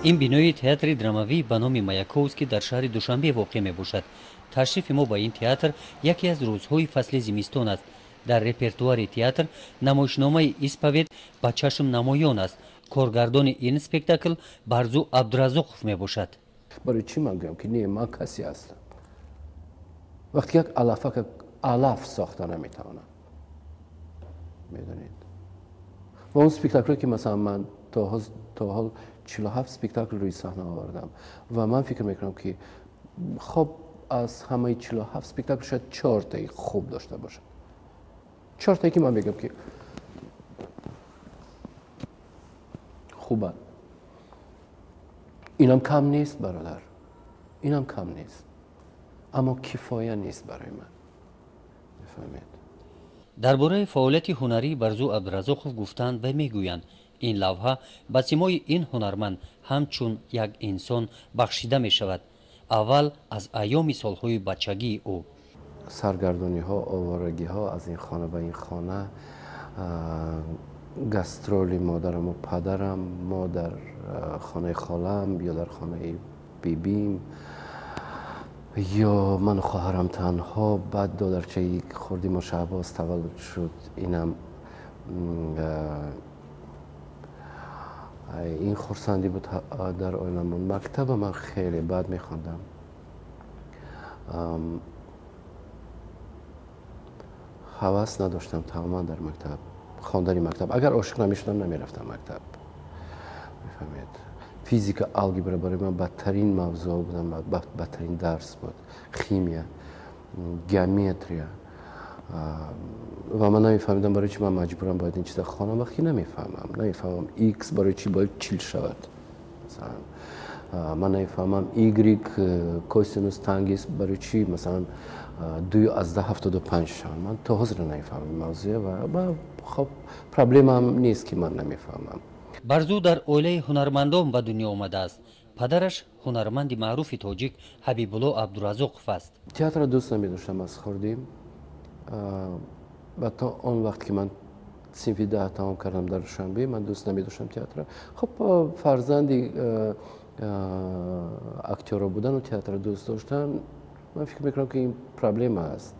این بینای تئاتر درامایی به نام مایاکووسکی در شهر دوشنبه واقع می باشد. تشریف ما به این تئاتر یکی از روزهای فصل زمستان است. در رپرتوار تئاتر نمایشنامه اسپاوید با چشم نمایان است. کارگردان این اسپکتاکل برزو عبدالرزاقوف می باشد. برای چی من میگم که نه من کسی هستم وقتی یک علف ساخته نمیتونم میدونید و اون اسپکتاکلی که مثلا من تا حال 47 اسپکتاکل روی صحنه آوردم و من فکر میکنم که خب از همه 47 اسپکتاکل شاید 4 تایی خوب داشته باشه 4 تایی که من میگم که خوبه اینم کم نیست برادر اینم کم نیست اما کفایه نیست برای من بفهمید درباره فعالیت هنری برزو عبدالرزاقوف گفتند و میگویند این لوحه به سیمای این هنرمند همچون یک انسان بخشیده می شود. اول از ایام سالهای بچگی او سرگردانی ها آوارگی ها از این خانه به این خانه گسترولی مادرم و پدرم ما در خانه خالم یا در خانه بیبیم یا من و خواهرم تنها بعد دادرچه خوردیم و شهباز تولد شد اینم این خورسندی بود در عالمون مکتب من خیلی بد میخوندم حواس نداشتم تماما در مکتب خواندن مکتب اگر عاشق نمیشدم نمیرفتم مکتب میفهمید فیزیک الگبرا برای من بدترین موضوع بودم بدترین درس بود خیمیا گیومتریا و من نمیفهمیدم برای چی من مجبورم باید این چیزا خوانم وقتی نمیفهمم ایکس برای چی باید چیل شود مثلا من نمیفهمم ایگریک کوسینوس تانگیس برای چی مثلا 2/1075 شون من تا حاضر نمیفهمم موضوع و خب پرابلمم نیست که من نمیفهمم برزو در اوله هنرمندان به دنیا آمده است. پدرش هنرمند معروف تاجیک حبیب الله عبدالرزاقوف است. تئاتر را دوست نمی‌داشتم از خوردیم و تا اون وقت که من صنف 10 تمام کردم در دوشنبه من دوست نمی‌داشتم تئاتر. خب فرزندی اکتور بودن و تئاتر دوست داشتن من فکر می‌کنم که این پرابلم است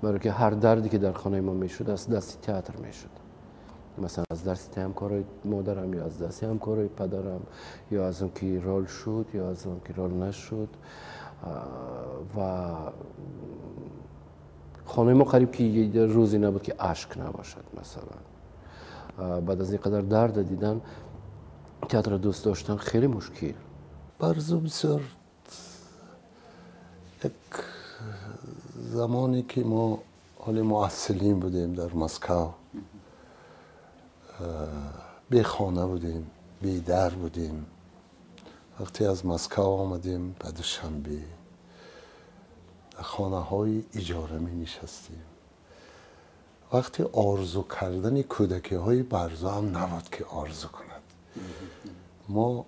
برای که هر دردی که در خانه ما میشد از دست تئاتر میشد مثلا از دست همکارای مادرم یا از دست همکارای پدرم یا از اون که رول شد یا از اون که رول نشد و خانه ما قریب که یه روزی نبود که اشک نباشد مثلا بعد از این قدر درد دیدن تئاتر دوست داشتن خیلی مشکل برزو بسیار یک زمانی که ما حال معسلین بودیم در مسکو بی خانه بودیم بی در بودیم وقتی از مسکو آمدیم به دوشنبه در خانه های اجاره می نشستیم وقتی آرزو کردن کودکی های برزو هم نبود که آرزو کند ما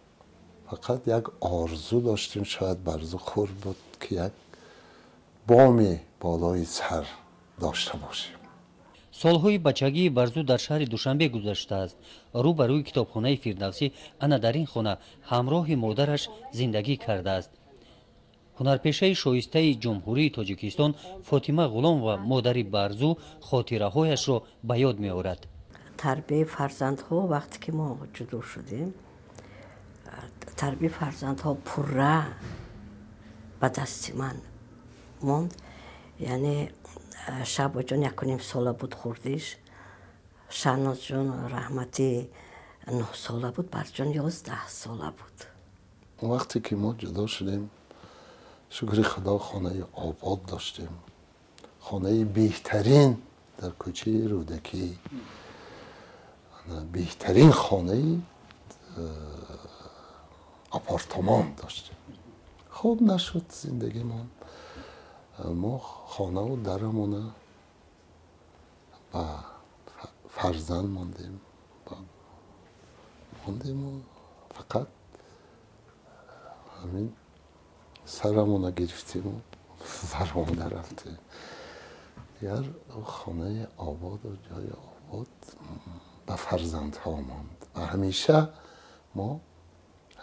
فقط یک آرزو داشتیم شاید برزو خور بود که یک بام بالای سر داشته باشیم سالهای بچگی برزو در شهر دوشنبه گذشته است. روبروی کتابخانه فردوسی انا در این خانه همراه مادرش زندگی کرده است. هنرپیشه شایسته جمهوری تاجیکستان فاطمه غلام و مادر برزو خاطره هایش را به یاد می آورد. تربیت فرزندها وقتی که ما جدا شدیم تربیت فرزندها پره به دست من موند یعنی شعبا جان 1.5 ساله بود خوردیش شهناز جان رحمتی 9 ساله بود برز جان 11 ساله بود وقتی که ما جدا شدیم شکر خدا خانه آباد داشتیم خانه بهترین در کوچه رودکی بهترین خانه آپارتمان داشتیم خوب نشد زندگی ما خانه و درمونه و فرزند ماندیم و فقط همین سرمون گرفتیم و سرمون رفتیم دیگر خانه آباد و جای آباد به فرزند ها ماند و همیشه ما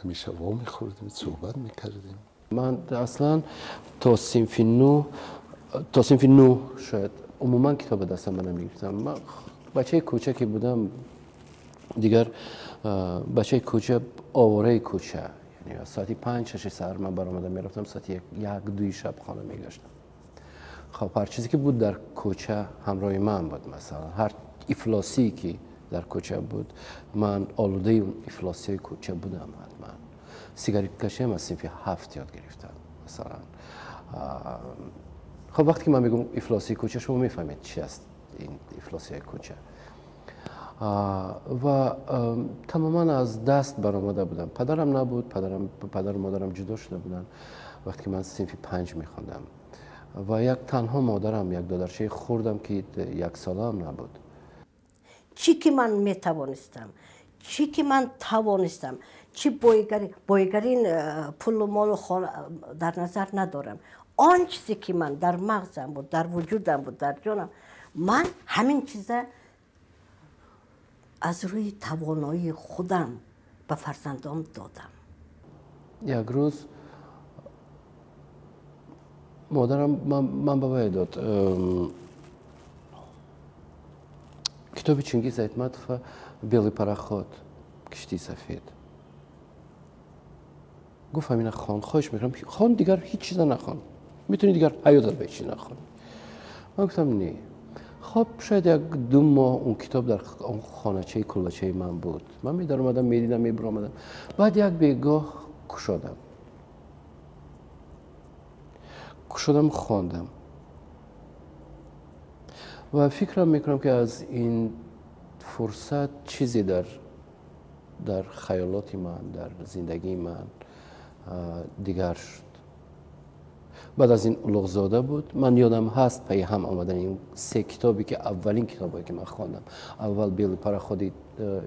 همیشه وا میخوردیم، صحبت میکردیم. من اصلا تا صنف 9 شاید عموما کتاب دستم من نمیگرفتم. من بچه کوچکی بودم دیگر، بچه کوچه آواره کوچه، یعنی ساعتی 5-6 سر من برآمده میرفتم، ساعتی 1-2 شب خانه میگشتم. خب هر چیزی که بود در کوچه همراه من بود. مثلا هر افلاسی که در کوچه بود من آلوده اون افلاسی کوچه بودم. حتما سیگاریت کشی هم از صنف 7 یاد گرفتم مثلا. خب وقتی که من میگم افلاسی کوچه شما میفهمید چی است این افلاسی کوچه. و تماما از دست برآمده بودم. پدرم نبود، پدر و مادرم جدا شده بودن وقتی که من صنف 5 میخوندم و یک تنها مادرم، یک دادرچه خوردم که 1 ساله هم نبود. چی که من میتوانستم، چی که من توانستم، چی بایگری پول و مال در نظر ندارم. آن چیزی که من در مغزم بود، در وجودم بود، در جانم، من همین چیزا از روی توانایی خودم به فرزندان دادم. یک روز مادرم من بابای داد کتاب چنگیز ایتمتوف بیلی پرخوت، کشتی سفید. گفت همین خوان، خواهش میکنم خوان، دیگر هیچ چیز نخوان، میتونی دیگر حیاتت بچی نخوان. من گفتم نه. خب شاید 1-2 ماه اون کتاب در اون خانچه کلبچه من بود. من میدار اومدم میدیدم میبرامدم. بعد یک بیگاه کشادم خواندم و فکرم میکنم که از این فرصت چیزی در خیالات من، در زندگی من دیگر شد. بعد از این اولغزاده بود. من یادم هست پی هم آمدن این 3 کتابی که اولین کتابایی که من خواندم. اول بیلی پرخودی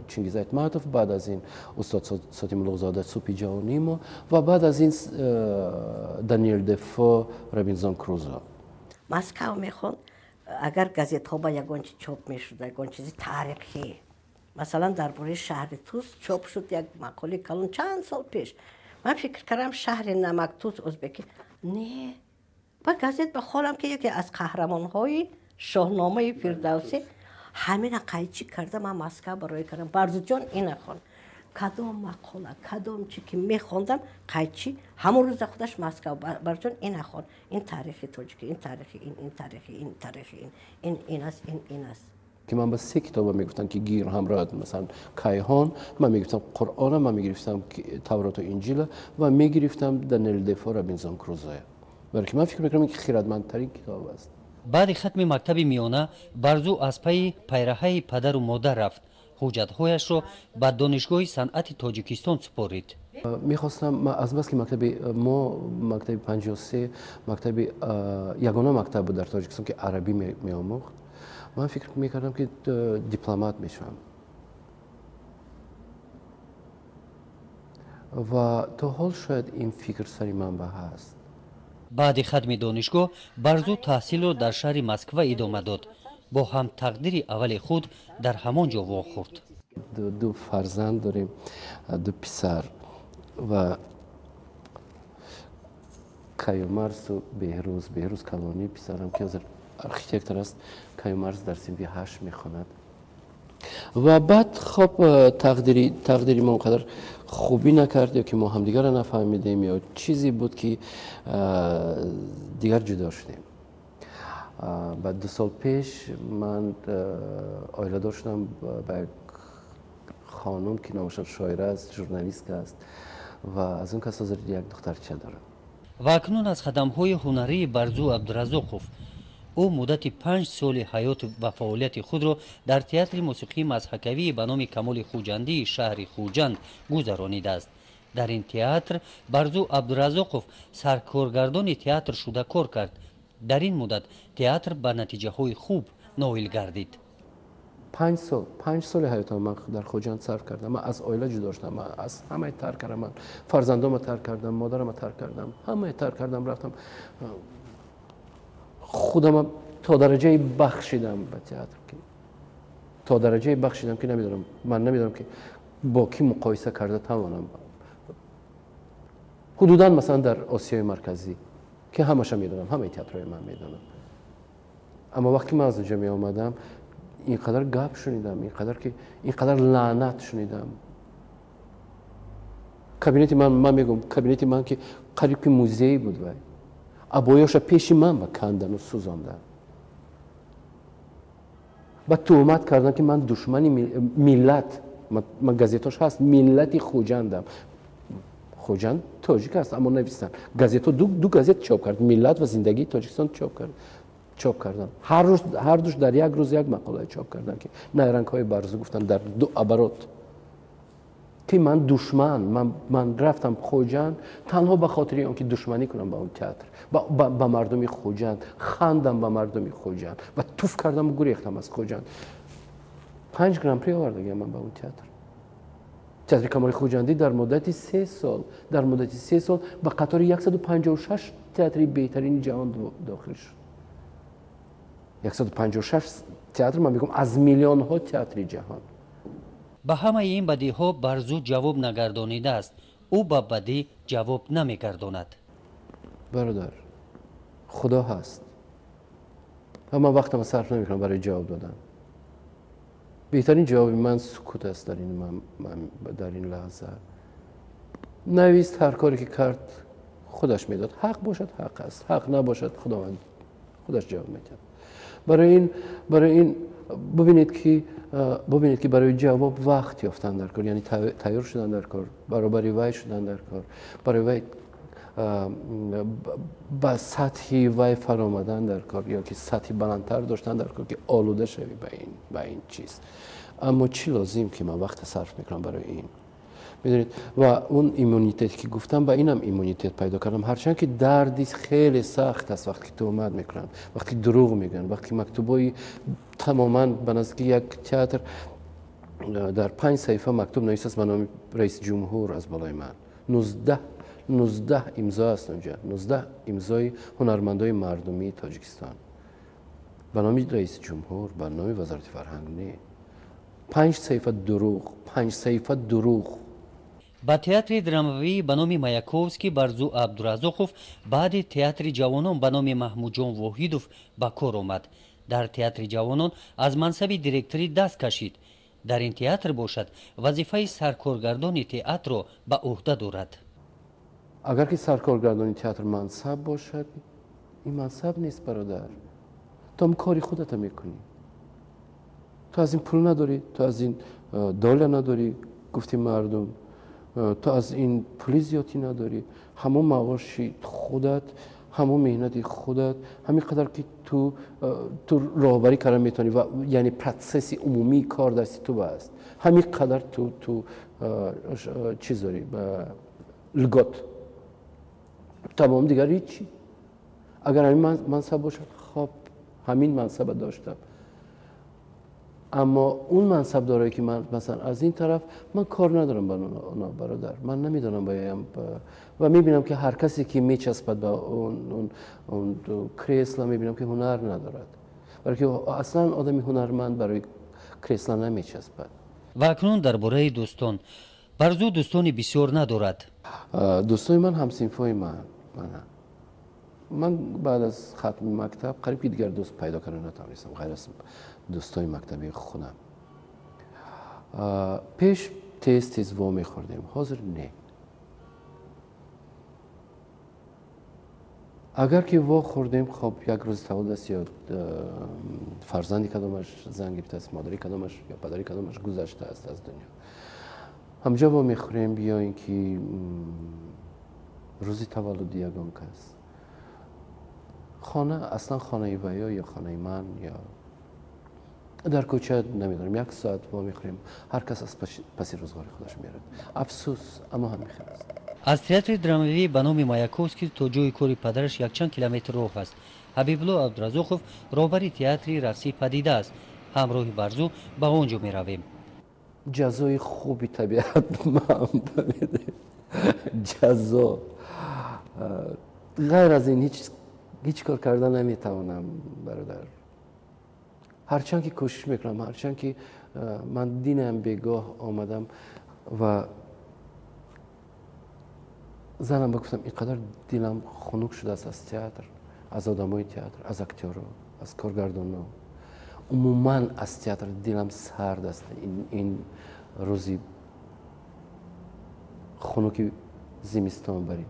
چنگیز ایتمتوف، بعد از این استاد ساتیم اولغزاده سوپی جهانیمو و بعد از این دانیل دفو رابینزون کروزو. مسکو میخوند اگر گازیت ها با یگان چی چاپ میشد، یگان چیزی تاریخی، مثلا درباره شهر توس چاپ شد یک مقاله کلان چند سال پیش. من فکر کردم شهر نمک توس ازبکی. نه، با گازیت بخوانم که یکی از قهرمان های شاهنامه فردوسی همین قیچی کرده. من مسکو برای کردم برزو جان این خوان، کدام مقاله کدام چی که میخوندم قیچی همون روز خودش مسکو برزو جان این خوان، این تاریخی تاجیکی، این تاریخی این تاریخی این تاریخی این است این است. که من با 3 کتاب میگفتم که گیر همراه، مثلا کیهان، من میگفتم قرآن، من میگرفتم تورات و انجیل و میگرفتم دانیل دفو رابینزون کروزو. برای که من فکر میکنم که خیرتمندترین کتاب است. بعد ختم مکتب میانه برزو از پی پیراهی پدر و مادر رفت. حجت‌هایش را به دانشگاه صنعت تاجیکستان سپارید. میخواستم از بس که مکتب 53 یگانه مکتب بود در تاجیکستان که عربی میآموخت. من فکر میکردم که دیپلمات میشم و تا حال شاید این فکر سری من به هست. بعد ختم دانشگاه برزو تحصیل را در شهر مسکو ادامه داد. با هم تقدیر اول خود در همانجا واخورد. دو فرزند داریم، 2 پسر و کیومرث و بهروز کلانی. پسرم که از ارکیتکتر است، کیومرث در صنف 8 میخواند. و بعد خب تقدیری ما اونقدر خوبی نکرد یا که ما همدیگر را نفهمیدیم یا چیزی بود که دیگر جدا شدیم. بعد 2 سال پیش من آیله داشتم با یک خانم که نامش شاعره است، ژورنالیست است و از اون کس یک دخترچه دارم. و اکنون از خدمهای هنری برزو عبدالرزاقوف، او مدت 5 سال حیات و فعالیت خود را در تئاتر موسیقی مضحکوی به نام کمال خوجندی شهر خوجند گذرانیده است. در این تئاتر برزو عبدالرزاقوف سرکارگردان تئاتر شده کار کرد. در این مدت تئاتر به نتیجه های خوب نائل گردید. 5 سال حیاتم من در خوجند صرف کردم. من از آیله جدا شدم، من از همه ترک کردم، من فرزندام ترک کردم، مادرم ترک کردم، همه ترک کردم، رفتم خودم تا درجه بخشیدم به تئاتر، که نمیدونم که با کی مقایسه کرده توانم حدودا مثلا در آسیای مرکزی که همش میدونم، همه تئاترهای من میدونم. اما وقتی من از اونجا می آمدم اینقدر گپ شنیدم، اینقدر لعنت شنیدم. کابینت من میگم کابینت من که قریب که موزه‌ای بود وای. ابایاش پیش من کندن و سوزاندن. و تهمت کردن که من دشمن ملت، من گازیتاش هست ملتی خوجندم. خوجند تاجیک است اما نویسن. گازیتا دو گازیت چاپ کرد، ملت و زندگی تاجیکستان چاپ کردن. هر دوش در یک روز یک مقاله چاپ کردن که نیرنگ‌های برزو گفتن در 2 عبارات که من دشمن، من رفتم خوجند تنها به خاطر اینکه دشمنی کنم با اون تئاتر، با مردمی خوجند، خندم با مردمی خوجند و توف کردم و گریختم از خوجند. 5 گران پری آوردم من با اون تئاتر کمال خوجندی در مدت 3 سال به قطار 156 تئاتر بهترین جهان داخل شد. 156 تئاتر، من میگم از میلیون ها تئاتر جهان. به همه این بدی ها برزو جواب نگردانیده است. او به بدی جواب نمیگرداند. برادر خدا هست و من وقتم صرف نمیکنم برای جواب دادن. بهترین جواب من سکوت است در این لحظه. نویست هر کاری که کرد خودش میداد. حق باشد حق است، حق نباشد خداوند خودش جواب میده. برای این ببینید که برای جواب وقت یافتن در کار، یعنی تیار شدن در کار، برابری وای شدن در کار، برای وای با سطحی وای فرامدن در کار یا که سطحی بلندتر داشتن در کار که آلوده شوی به این چیز. اما چی لازم که من وقت صرف میکنم برای این؟ میدونید و اون ایمونیتت که گفتم با اینم ایمونیتت پیدا کردم. هرچند که دردی خیلی سخت است وقتی تهمت میکنن، وقتی دروغ میگن، وقتی مکتوبای تماما به نزدیک یک تئاتر در 5 صفحه مکتوب نوشته است به نام رئیس جمهور از بالای من. 19 امضا است اونجا، 19 امضای هنرمندای مردمی تاجیکستان به نام رئیس جمهور، به نام وزارت فرهنگ نه. 5 صفحه دروغ. با تئاتر درامایی به نام مایاکوفسکی برزو عبدالرزاقوف بعد تئاتر جوانان به نام محمود جان وحیدوف به کار آمد. در تئاتر جوانان از منصب دیرکتوری دست کشید. در این تئاتر باشد وظیفه سرکارگردان تئاتر را به عهده دارد. اگر که سرکارگردانی تئاتر منصب باشد، این منصب نیست برادر. تو کاری خودت میکنی. تو از این پول نداری، تو از این دلار نداری، گفتی مردم، تو از این پول زیادی نداری. همون معاشی خودت، همون مهنتی خودت، همین قدر که تو راهبری کردن میتونی و یعنی پروسس عمومی کار دستی تو است. همین قدر تو چیز داری لگات. تمام دیگر هیچی. اگر همین منصب باشد خب همین منصب داشتم. اما اون منصب داره که من مثلا از این طرف من کار ندارم با اونا برادر. من نمیدونم بایم و میبینم که هر کسی که میچسبد به اون کریسلا میبینم که هنر ندارد. برای که اصلا آدمی هنرمند برای کریسلا نمیچسبد. و اکنون درباره دوستان، برزو دوستانی بسیار ندارد. دوستای من همسینفای من بعد از ختم مکتب قریب که دیگر دوست پیدا کردن نتونستم غیر از دوستای مکتبی خودم. پیش تیز وا میخوردیم، حاضر نه. اگر که وا خوردیم خب یک روز تولد است یا فرزندی کدامش زنگ گرفته است، مادری کدامش یا پدری کدامش گذشته است از دنیا، همجا وا میخوریم بیاین که روزی تولد یگان کس. خانه اصلا خانه ویا یا خانه من یا در کوچه نمیدونم 1 ساعت ما میخوریم، هر کس از پس روزگار خودش میرد. افسوس اما همین است. از تئاتر درامایی به نام مایاکوفسکی تا جای کار پدرش 1 کیلومتر راه است. حبیبالله عبدالرزاقوف رهبر تئاتر رقصی پدیده است. همراه برزو به آنجا می رویم. جزای خوبی طبیعت من جزا غیر از این هیچ کار کردن نمیتوانم برادر. هرچند که کوشش میکنم، هرچند که من دینم بگاه آمدم و زنم بگفتم اینقدر دلم خنک شده است از تئاتر، از آدمای تئاتر، از اکتورها، از کارگردانا، عموما از تئاتر دلم سرد است. این روزی خنک زمستان بریم،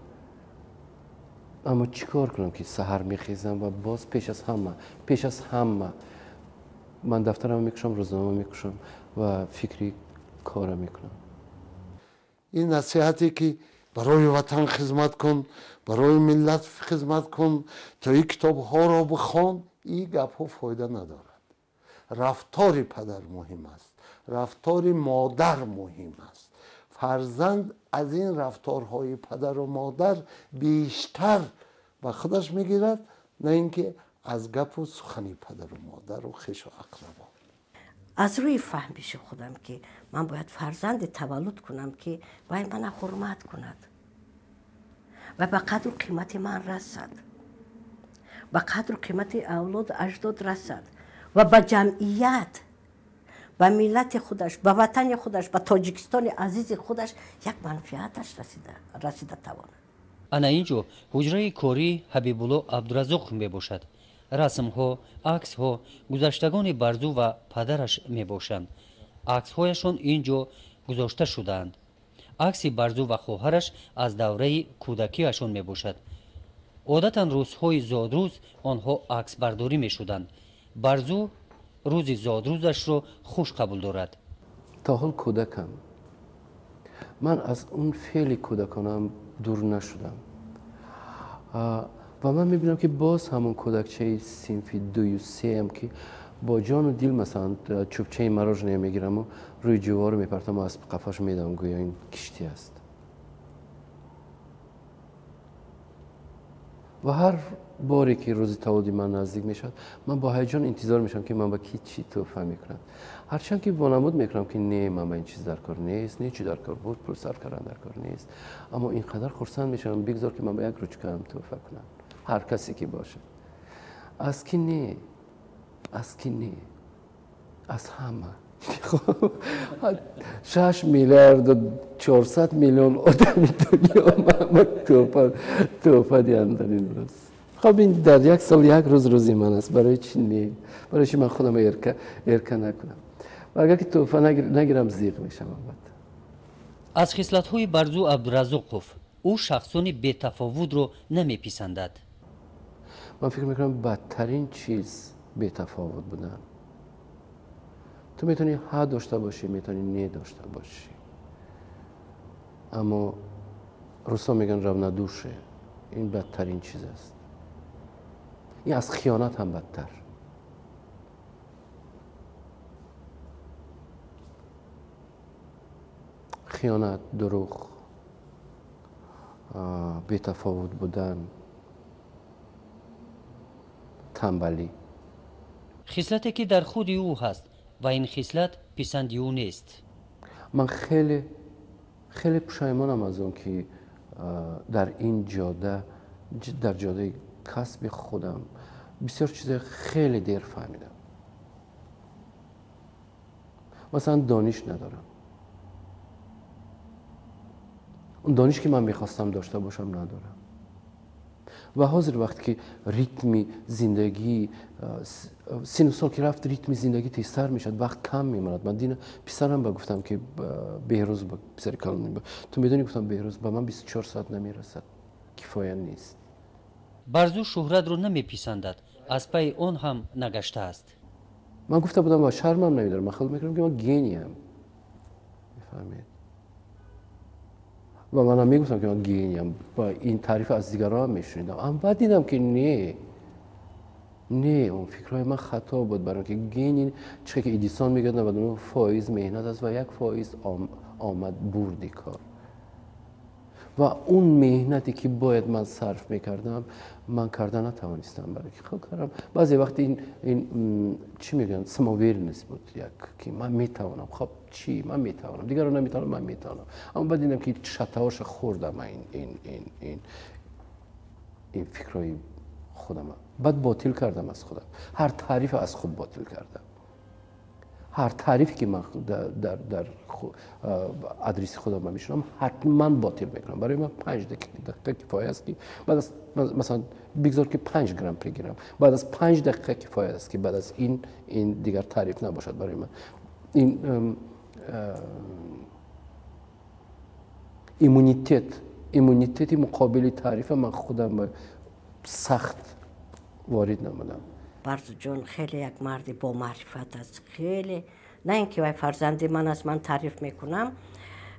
اما چیکار کنم که سحر میخیزم و باز پیش از همه من دفترم میکشم، روزنامه میکشم و فکری کارم میکنم. این نصیحتی که برای وطن خدمت کن، برای ملت خدمت کن، تا این کتاب ها را بخوان، این گپ ها فایده ندارد. رفتار پدر مهم است، رفتار مادر مهم است. فرزند از این رفتارهای پدر و مادر بیشتر به خودش میگیرد، نه اینکه از گپ و سخنی پدر و مادر و خویش و اقربا. از روی فهمیش خودم که من باید فرزند تولد کنم که باید من حرمت کند و به قدر و قیمت من رسد، به قدر و قیمت اولاد اجداد رسد و به جمعیت، به ملت خودش، به وطن خودش، به تاجیکستان عزیز خودش یک منفعتش رسیده تواند. انا اینجا حجره کاری حبیبالله عبدالرزاق می باشد. رسم ها، عکس ها گذشتگان برزو و پدرش می باشند. عکس هایشان اینجا گذاشته شدند. عکس برزو و خواهرش از دوره کودکیشان می باشد. عادتا روزهای زادروز آنها عکس برداری می شدند. برزو روز زادروزش را خوش قبول دارد. تا حال کودکم، من از اون فعل کودکانم دور نشدم و من میبینم که باز همون کودکچه صنف 2 و 3 هم که با جان و دل مثلا چوبچه مراجنه میگیرم و روی جوار میپرتم و از قفاش میدم گویا این کشتی است. و هر باری که روز تولد من نزدیک میشد، من با هیجان انتظار میشم که من با کی چی تحفه میکنم. هرچند که وانمود میکنم که نه، من این چیز در کار نیست، نه چی در کار بود، پول سر کردن در کار نیست، اما اینقدر خرسند میشم بگذار که من با یک روچکه هم تحفه کنم، هر کسی که باشه. از کی نه، از کی نه، از همه. 6 میلیارد و 400 میلیون آدم دنیا من تحفه دیدن در این روز. خب این در یک سال یک روزی من است. برای چی نه؟ برای چی من خودم ارکه نکنم؟ و اگر که تحفه نگیرم زیغ میشم. از خصلت‌های برزو عبدالرزاقوف، او شخصان بی‌تفاوت رو نمیپسندد. من فکر میکنم بدترین چیز بی‌تفاوت بودن. تو میتونی ها داشته باشی، میتونی نه داشته باشی، اما روسا میگن رو ندوشه. این بدترین چیز است. این از خیانت هم بدتر. خیانت، دروغ، بی‌تفاوت بودن، تنبلی. خصلتی که در خود او هست و این خصلت پسند او نیست. من خیلی پشیمانم از اون که در این جاده، در جاده کسب خودم بسیار چیز خیلی دیر فهمیدم. مثلا دانش ندارم. اون دانش که من میخواستم داشته باشم ندارم. و حاضر وقتی که ریتم زندگی سن و سال که رفت، ریتم زندگی تیزتر میشد، وقت کم میماند. من دینا پسرم با گفتم که بهروز با پسر کلانی تو میدونی، گفتم بهروز با من 24 ساعت نمیرسد، کفایت نیست. برزو شهرت رو نمیپسندد، از پی اون هم نگشته است. من گفته بودم با شرمم نمیدارم، من خیلی میکنم که من گینیم، میفهمید؟ و منم میگفتم که من گینیم، با این تعریف از دیگران هم میشنیدم، اما بعد دیدم که نه، اون فکرهای من خطا بود. برای که گین چه که ادیسون میگه 99 فایز مهنت است و 1 فایز آمد بردی کار. و اون مهنتی که باید من صرف میکردم من کردن نتوانستم، برای که خود کردم. بعضی وقت این چی میگن سماویرنس بود، یک که من میتوانم. خب چی من میتوانم، دیگران نمیتونم، من میتوانم. اما بعد دیدم که شتاش خوردم این فکرای خودم، بعد باطل کردم از خودم، هر تعریف از خود باطل کردم. هر تعریفی که من در آدرس خودم میشونم حتما باطل میکنم. برای من 5 دقیقه کفایه است که بعد از مثلا بگذار که 5 گرم بگیرم، بعد از 5 دقیقه کفایه است که بعد از این دیگر تعریف نباشد برای من. این ایمونیتت مقابل تعریف من خودم سخت وارد نمودم. برزو جون خیلی یک مردی با معرفت است، خیلی، نه اینکه وای فرزندی من است من تعریف میکنم،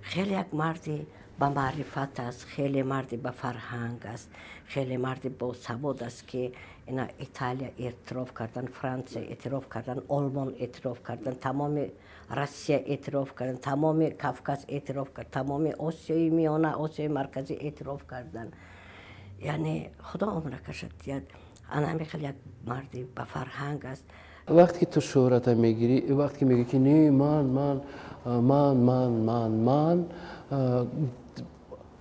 خیلی یک مردی با معرفت است، خیلی مردی با فرهنگ است، خیلی مردی با سواد است که اینا ایتالیا اعتراف کردن، فرانسه اعتراف کردن، آلمان اعتراف کردن، تمام روسیه اعتراف کردن، تمام کافکاس اعتراف کردن، تمام آسیای میانه، آسیای مرکزی اعتراف کردن. یعنی خدا عمر کشد. انا خیلی یک مردی با فرهنگ است. وقتی که تو شهرت میگیری، وقتی که میگی که نه من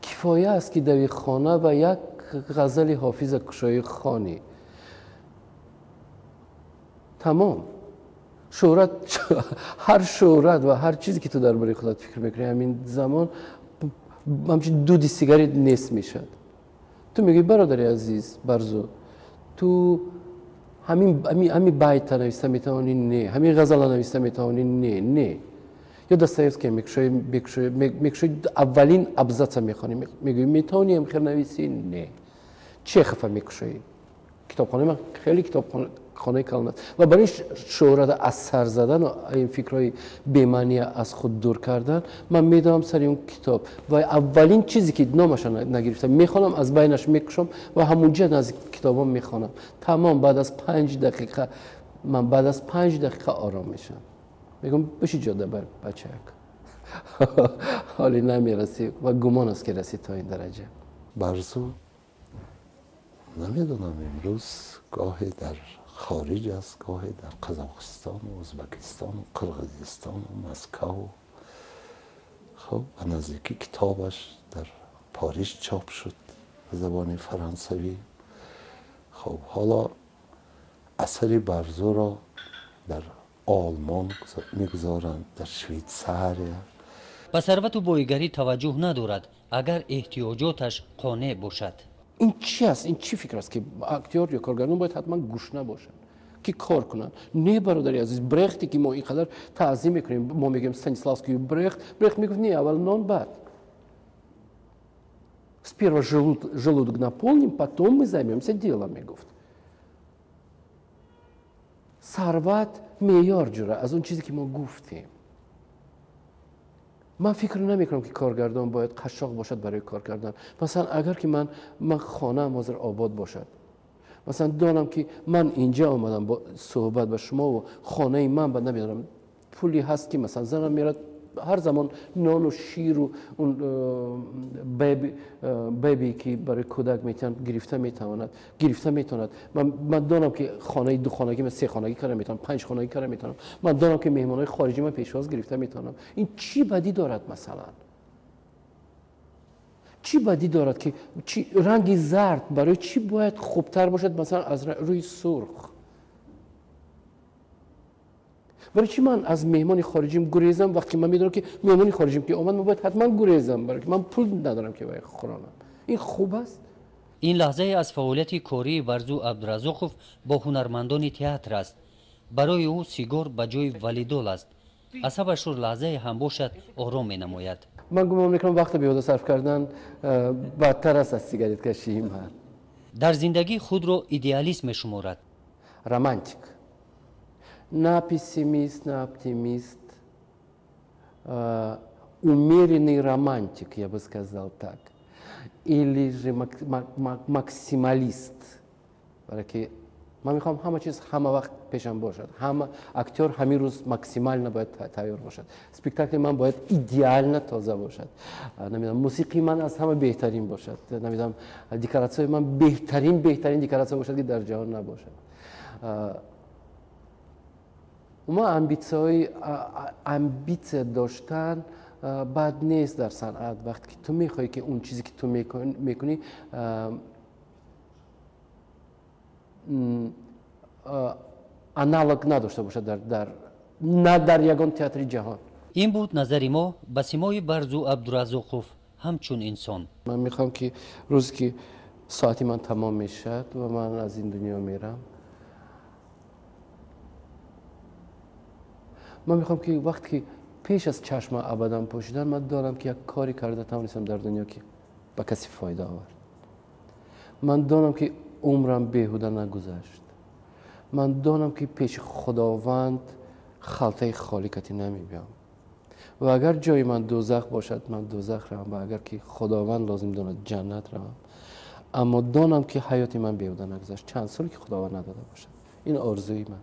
کفایه است که در خانه و یک غزل حافظ کشای خانی تمام. شهرت هر شهرت و هر چیزی که تو درباره خودت فکر میکنی همین زمان همچین دودی سیگاری نیست میشد. تو میگی برادر عزیز برزو، تو همین بیت نوشته میتوانی؟ نه. همین غزل نوشته میتوانی؟ نه. یا دستایفسکی میکشوی اولین ابزاط میخوانی، میگویی میتونی هم خیر نویسی؟ نه. چه خفه میکشوی؟ کتابخانه من خیلی کتابخانه کلمات و برای شهرت از سر زدن و این فکرهای بی‌معنی از خود دور کردن من میدم سر اون کتاب و اولین چیزی که نامش نگرفتم میخوانم، از بینش میکشم و همونجا نزدیک کتابام میخوانم. تمام. بعد از 5 دقیقه آرام میشم، میگم بشی جاده بر بچه حالی نمیرسی و گمان است که رسی تا این درجه. برزو نمیدونم امروز گاهی در خارج است، گاهی در قزاقستان و ازبکستان و قرقیزستان و مسکو. خب به نزدیکی کتابش در پاریس چاپ شد به زبان فرانسوی. خب حالا اثر برزو را در آلمان میگذارند، در شویتزاریا. به ثروت و بایگری توجه ندارد اگر احتیاجاتش قانع باشد. این چی است؟ این چی فکر است که اکتور یا کارگردان باید حتما گوشنه باشن که کار کنن؟ نه برادری عزیز، برختی که ما اینقدر تعظیم میکنیم، ما میگیم ستانیسلавский برخت میگفت نه، اول نان بعد. Сперва желудок наполним, потом мы займемся делом, میگفت. ثروت معیار جوره از اون چیزی که ما گفتیم. من فکر نمیکنم که کارگردان باید قشاق باشد برای کار کردن. مثلا اگر که من خانه‌ام حاضر آباد باشد، مثلا دانم که من اینجا آمدم با صحبت با شما و خانه من بعد نمیدونم پولی هست که مثلا زنم میرد هر زمان نان و شیر و اون بیبی که برای کودک گرفته میتواند. من دانم که خانه 2 خانگی، من 3 خانگی کار میتونم، 5 خانگی کار میتونم. من دانم که مهمانای خارجی من پیشواز گرفته میتونم. این چی بدی دارد؟ مثلا چی بدی دارد که رنگ زرد برای چی باید خوبتر باشد مثلا از روی سرخ؟ برای چی من از مهمان خارجیم گریزم وقتی من میدونم که مهمان خارجیم که اومد من باید حتما گریزم، برای که من پول ندارم که باید خورانم؟ این خوب است؟ این لحظه از فعالیت کاری برزو عبدالرزاقوف با هنرمندان تئاتر است. برای او سیگار به جای ولیدول است. عصبش را لحظه هم باشد آرام می نماید. من گمان میکنم وقت بیهوده صرف کردن بدتر است از سیگاریت کشی. من در زندگی خود را ایدئالیست می شمارد. романтик. На пессимист, на оптимист, умеренный романтик, я бы сказал так, или же максималист. برای که من میخوام همه چیز همه وقت پیشم باشد، همه اکتور همین روز ماکسیمال نباید تیار باشد، اسپکتاکل من باید ایدئال نه تازه باشد، نمیدونم موسیقی من از همه بهترین باشد، نمیدونم دکوراسیون من بهترین دکوراسیون باشد که در جهان نباشد. ما امبیتس داشتن بد نیست در صنعت. وقتی که تو میخوای که اون چیزی که تو میکنی آنالوگ نداشته باشه در نه در یگان تئاتر جهان. این بود نظر ما به سیمای برزو عبدالرزاقوف همچون انسان. من میخوام که روز که ساعتی من تمام میشد و من از این دنیا میرم، من میخوام که وقتی که پیش از چشم ابدا پوشیدن، من دارم که یک کاری کرده توانستم در دنیا که به کسی فایده آورد. من دانم که عمرم بیهوده نگذشت. من دانم که پیش خداوند خلطه خالی کتی نمیبیم و اگر جای من دوزخ باشد من دوزخ روم و اگر که خداوند لازم داند جنت روم. اما دانم که حیات من بیهوده نگذشت، چند سالی که خداوند نداده باشد. این آرزوی من.